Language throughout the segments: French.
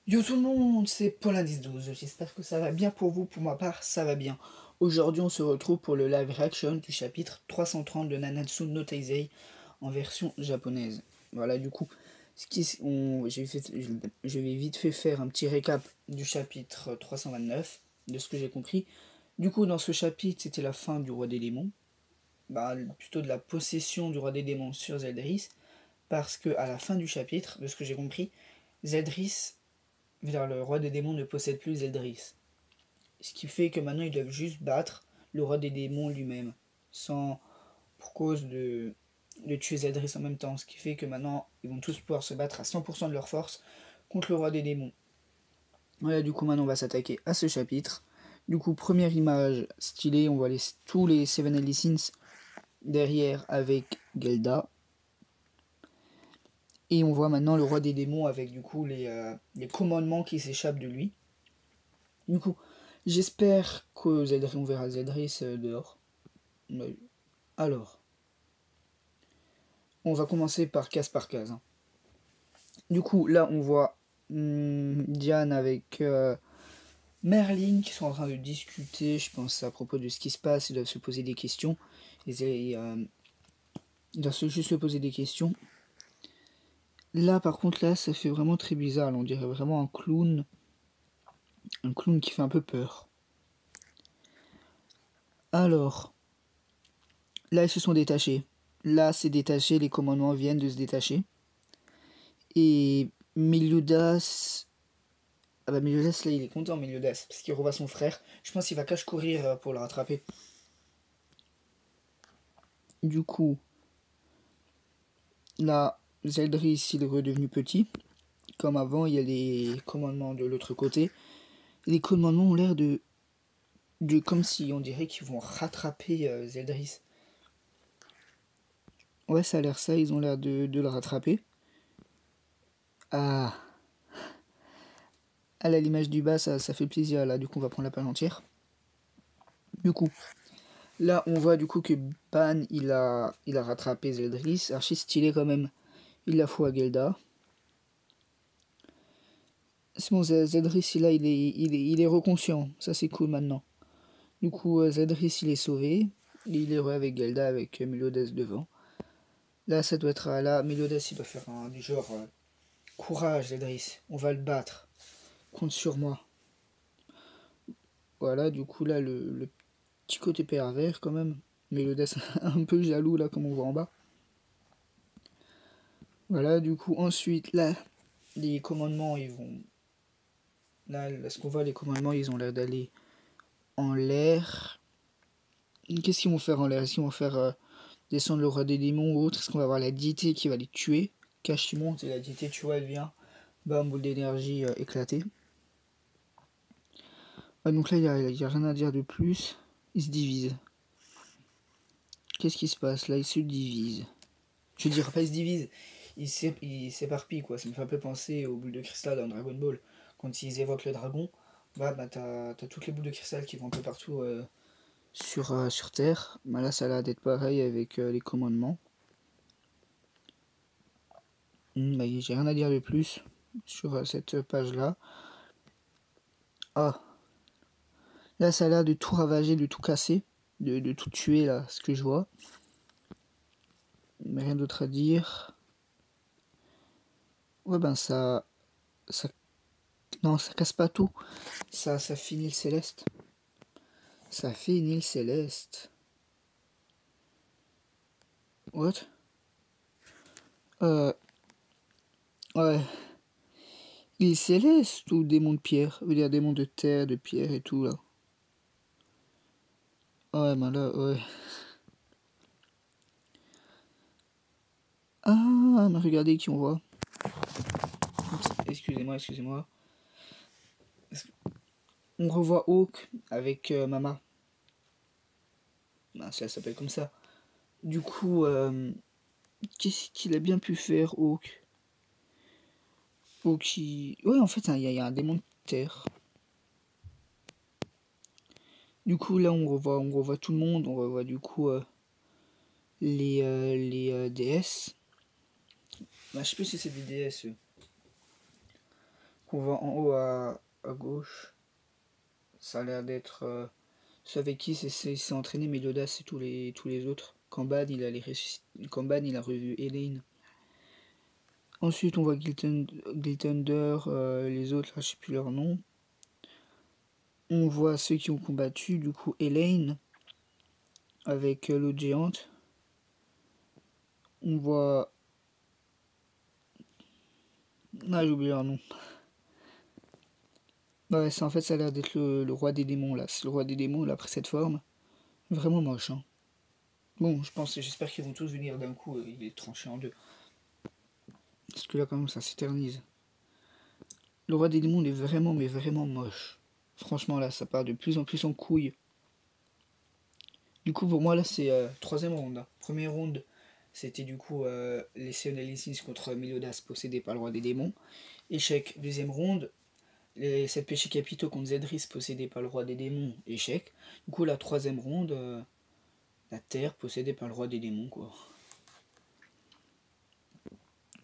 Yo tout le monde, c'est Paul Indice 12, j'espère que ça va bien pour vous, pour ma part ça va bien. Aujourd'hui on se retrouve pour le live reaction du chapitre 330 de Nanatsu no Taizai en version japonaise. Voilà du coup, je vais vite fait faire un petit récap du chapitre 329, de ce que j'ai compris. Du coup dans ce chapitre c'était la fin du roi des démons, plutôt de la possession du roi des démons sur Zeldris, parce que à la fin du chapitre, de ce que j'ai compris, Zeldris vers le roi des démons ne possède plus Zeldris. Ce qui fait que maintenant ils doivent juste battre le roi des démons lui-même, sans pour cause de tuer Zeldris en même temps. Ce qui fait que maintenant ils vont tous pouvoir se battre à 100% de leur force contre le roi des démons. Voilà, du coup maintenant on va s'attaquer à ce chapitre. Du coup, première image stylée, on voit tous les Seven Deadly Sins derrière avec Gelda. Et on voit maintenant le roi des démons avec du coup les commandements qui s'échappent de lui. Du coup, j'espère que on verra Zeldris dehors. Alors, on va commencer par case. Hein. Du coup, là, on voit Diane avec Merlin qui sont en train de discuter, je pense, à propos de ce qui se passe. Ils doivent se poser des questions. Ils doivent juste se poser des questions. Là, par contre, là, ça fait vraiment très bizarre. Là, on dirait vraiment un clown. Un clown qui fait un peu peur. Alors, là, ils se sont détachés. Là, c'est détaché, les commandements viennent de se détacher. Et Meliodas... Ah bah Meliodas, là, il est content, Meliodas, parce qu'il revoit son frère. Je pense qu'il va cache courir pour le rattraper. Du coup, là, Zeldris, il est redevenu petit. Comme avant, il y a les commandements de l'autre côté. Les commandements ont l'air de comme si on dirait qu'ils vont rattraper Zeldris. Ouais, ça a l'air ça, ils ont l'air de le rattraper. Ah, à l'image du bas, ça fait plaisir. Là, du coup, on va prendre la page entière. Du coup, là, on voit du coup que Ban, il a rattrapé Zeldris. Archi stylé quand même. Il la fout à Gelda. C'est bon, Zeldris, là, il est reconscient. Ça, c'est cool maintenant. Du coup, Zeldris, il est sauvé. Et il est re avec Gelda, avec Meliodas devant. Là, ça doit être... Là, Meliodas, il doit faire du genre... courage, Zeldris. On va le battre. Compte sur moi. Voilà, du coup, là, le petit côté pervers, quand même. Meliodas, un peu jaloux, là, comme on voit en bas. Voilà, du coup, ensuite, là, les commandements, ils vont... Là, ce qu'on voit, les commandements, ils ont l'air d'aller en l'air. Qu'est-ce qu'ils vont faire en l'air? Est-ce qu'ils vont faire descendre le roi des démons ou autre? Est-ce qu'on va avoir la diété qui va les tuer? Kashimon, c'est la diété, tu vois, elle vient. Bam, boule d'énergie éclatée. Donc là, il n'y a rien à dire de plus. Ils se divisent. Qu'est-ce qui se passe? Là, ils se divisent. Je dirais pas ils se divisent. Ils s'éparpillent, quoi. Ça me fait un peu penser aux boules de cristal dans Dragon Ball. Quand ils évoquent le dragon, t'as toutes les boules de cristal qui vont un peu partout sur Terre. Là, ça a l'air d'être pareil avec les commandements. J'ai rien à dire de plus sur cette page-là. Ah, là, ça a l'air de tout ravager, de tout casser, de tout tuer, là, ce que je vois. Mais rien d'autre à dire. Ouais, ça... Non, ça casse pas tout. Ça finit le céleste. Ça finit le céleste. What? Ouais. Il est céleste ou démon de pierre? Il y a démon de terre, de pierre et tout, là. Ouais, là, ouais. Ah, mais regardez qui on voit. Oups, excusez-moi. On revoit Hawk avec Mama. Ça s'appelle comme ça. Du coup, qu'est-ce qu'il a bien pu faire, Hawk? Hawk, ouais, en fait, il y a un démon de terre. Du coup, là, on revoit tout le monde. On revoit, du coup, les DS. Je sais plus si c'est des DS. qu'on voit en haut à gauche. Ça a l'air d'être ceux avec qui s'est entraîné Meliodas et tous les autres. Kamban, il a revu Elaine. Ensuite, on voit Gilthunder, les autres, là, je sais plus leur nom. On voit ceux qui ont combattu, du coup, Elaine avec l'autre géante. On voit... Ah, j'ai oublié leur nom. Ouais, en fait, ça a l'air d'être le roi des démons, là. C'est le roi des démons, là, après cette forme. Vraiment moche, hein. Bon, j'espère qu'ils vont tous venir d'un coup, il est tranché en deux. Parce que là, quand même, ça s'éternise. Le roi des démons, il est vraiment, mais vraiment moche. Franchement, là, ça part de plus en plus en couille. Du coup, pour moi, là, c'est troisième ronde. Hein. Première ronde, c'était du coup les Seonalisis contre Meliodas possédé par le roi des démons. Échec. Deuxième ronde, les 7 péchés capitaux contre Zeldris possédé par le roi des démons. Échec. Du coup, la troisième ronde, la terre possédée par le roi des démons, quoi.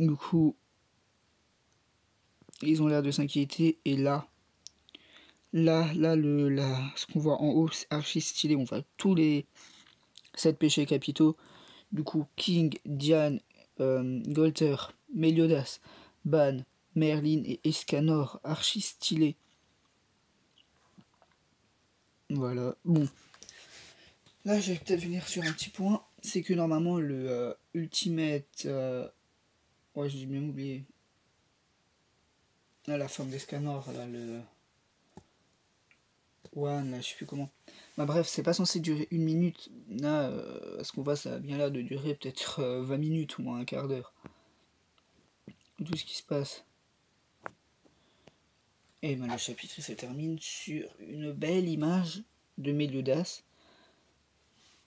Du coup, ils ont l'air de s'inquiéter. Et là, ce qu'on voit en haut, c'est archi stylé. On voit tous les 7 péchés capitaux. Du coup, King, Diane, Golter, Meliodas, Ban, Merlin et Escanor, archi stylé. Voilà, bon. Là, je vais peut-être venir sur un petit point. C'est que normalement, le Ultimate. Ouais, j'ai bien oublié. Là, la forme d'Escanor, là, le. One, là, je sais plus comment. Bah, bref, c'est pas censé durer 1 minute. Là, ce qu'on voit, ça a bien l'air de durer peut-être 20 minutes ou moins un quart d'heure. Tout ce qui se passe. Et ben, le chapitre se termine sur une belle image de Meliodas.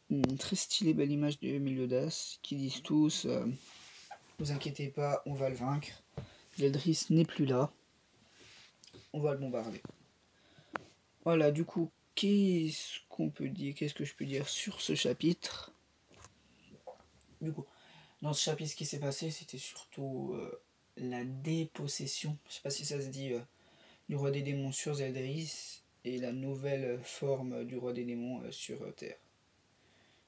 Une très stylée belle image de Meliodas qui disent tous vous inquiétez pas, on va le vaincre. Zeldris n'est plus là. On va le bombarder. Voilà, du coup, qu'est-ce que je peux dire sur ce chapitre? Du coup, dans ce chapitre, ce qui s'est passé, c'était surtout la dépossession, je sais pas si ça se dit, du roi des démons sur Zeldris et la nouvelle forme du roi des démons sur Terre.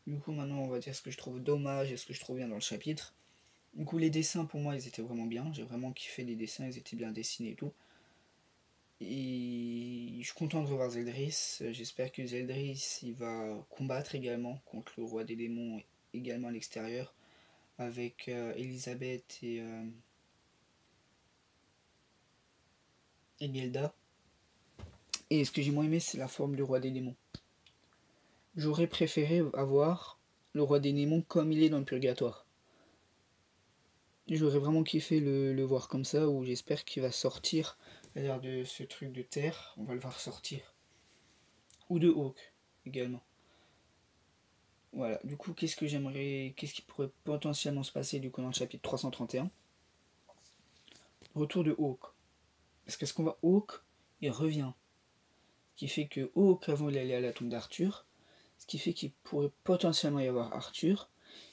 Du coup, maintenant, on va dire ce que je trouve dommage et ce que je trouve bien dans le chapitre. Du coup, les dessins, pour moi, ils étaient vraiment bien. J'ai vraiment kiffé les dessins, ils étaient bien dessinés et tout. Et je suis content de revoir Zeldris. J'espère que Zeldris, il va combattre également contre le roi des démons, également à l'extérieur, avec Elisabeth et Gelda. Et ce que j'ai moins aimé, c'est la forme du roi des démons. J'aurais préféré avoir le roi des démons comme il est dans le purgatoire. J'aurais vraiment kiffé le voir comme ça, où j'espère qu'il va sortir, c'est-à-dire de ce truc de terre, on va le voir sortir. Ou de Hawk, également. Voilà, du coup, qu'est-ce qui pourrait potentiellement se passer du coup dans le chapitre 331? Retour de Hawk. Parce que ce qu'on voit, Hawk, il revient. Ce qui fait que Hawk, avant, il allait à la tombe d'Arthur. Ce qui fait qu'il pourrait potentiellement y avoir Arthur,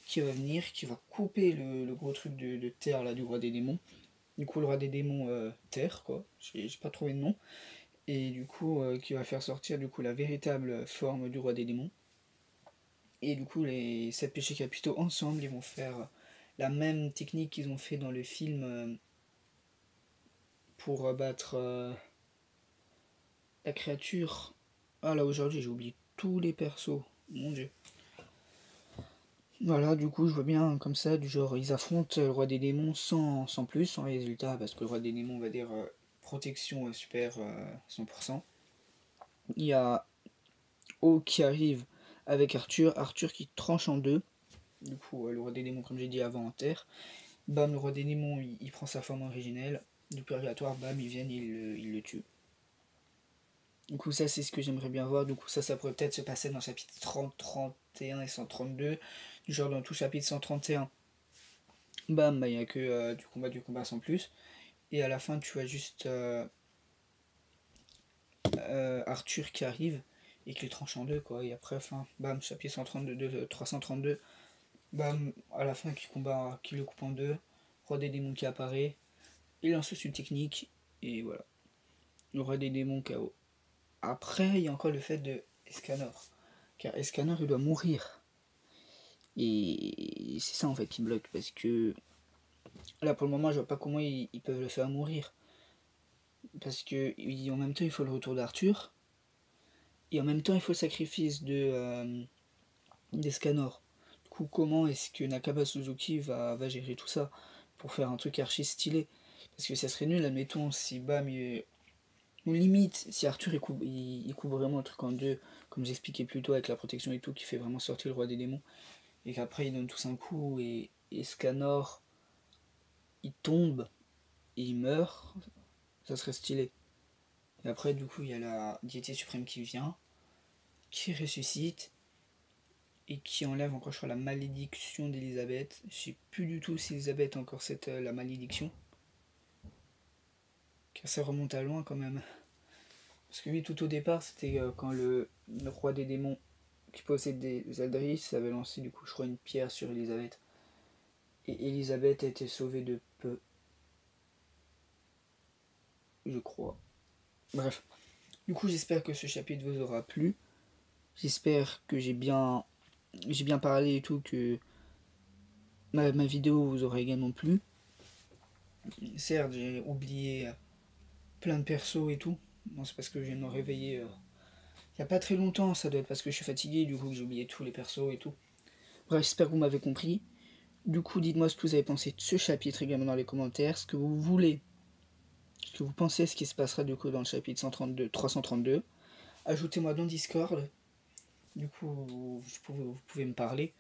qui va venir, qui va couper le gros truc de terre là du roi des démons. Du coup, le roi des démons terre, quoi. J'ai pas trouvé de nom. Et du coup, qui va faire sortir du coup la véritable forme du roi des démons. Et du coup, les 7 péchés capitaux ensemble, ils vont faire la même technique qu'ils ont fait dans le film pour battre la créature. Ah là, aujourd'hui, j'ai oublié tous les persos. Mon dieu. Voilà, du coup, je vois bien comme ça, du genre, ils affrontent le roi des démons sans plus, sans résultat, parce que le roi des démons, on va dire, protection super 100%. Il y a O qui arrive avec Arthur qui tranche en deux. Du coup, le roi des démons, comme j'ai dit avant, en terre. Bam, le roi des démons, il prend sa forme originelle. Du purgatoire, bam, ils viennent, ils le tuent. Du coup, ça, c'est ce que j'aimerais bien voir. Du coup, ça pourrait peut-être se passer dans le chapitre 30, 31 et 132. Du genre, dans tout chapitre 131, bam, bah, il n'y a que du combat sans plus. Et à la fin, tu as juste Arthur qui arrive et qui le tranche en deux, quoi. Et après, fin, bam, chapitre 132, 332, bam, à la fin, qui le coupe en deux. Roi des démons qui apparaît. Il lance une technique Et voilà. Le roi des démons KO. Après, il y a encore le fait de Escanor. Car Escanor, il doit mourir. Et c'est ça en fait qui bloque. Parce que là, pour le moment, je vois pas comment ils peuvent le faire mourir. Parce que en même temps, il faut le retour d'Arthur. Et en même temps, il faut le sacrifice d'Escanor. Du coup, comment est-ce que Nakaba Suzuki va gérer tout ça pour faire un truc archi stylé? Parce que ça serait nul, admettons, si Bam. Ou limite, si Arthur il coupe vraiment le truc en deux, comme j'expliquais plus tôt avec la protection et tout, qui fait vraiment sortir le roi des démons, et qu'après ils donnent tous un coup et Scanor il tombe et il meurt, ça serait stylé. Et après, du coup, il y a la diété suprême qui vient, qui ressuscite, et qui enlève encore, je crois, la malédiction d'Elisabeth. Je sais plus du tout si Elisabeth a encore la malédiction. Car ça remonte à loin quand même. Parce que oui, tout au départ, c'était quand le roi des démons qui possède des Eldris avait lancé, du coup, je crois, une pierre sur Elisabeth. Et Elisabeth a été sauvée de peu. Je crois. Bref. Du coup, j'espère que ce chapitre vous aura plu. J'espère que j'ai bien parlé et tout, que ma vidéo vous aura également plu. Certes, j'ai oublié plein de persos et tout. Non, c'est parce que je viens de me réveiller il n'y a pas très longtemps. Ça doit être parce que je suis fatigué, du coup, que j'ai oublié tous les persos et tout. Bref, j'espère que vous m'avez compris. Du coup, dites-moi ce que vous avez pensé de ce chapitre également dans les commentaires, ce que vous voulez, ce que vous pensez, ce qui se passera du coup dans le chapitre 332. Ajoutez-moi dans Discord, du coup, vous pouvez me parler.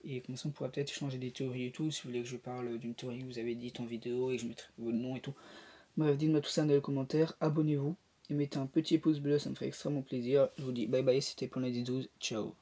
Et comme ça, on pourra peut-être changer des théories et tout. Si vous voulez que je parle d'une théorie que vous avez dite en vidéo et que je mettrai votre nom et tout. Bref, dites-moi tout ça dans les commentaires. Abonnez-vous et mettez un petit pouce bleu, ça me ferait extrêmement plaisir. Je vous dis bye bye, c'était Plan 12. Ciao.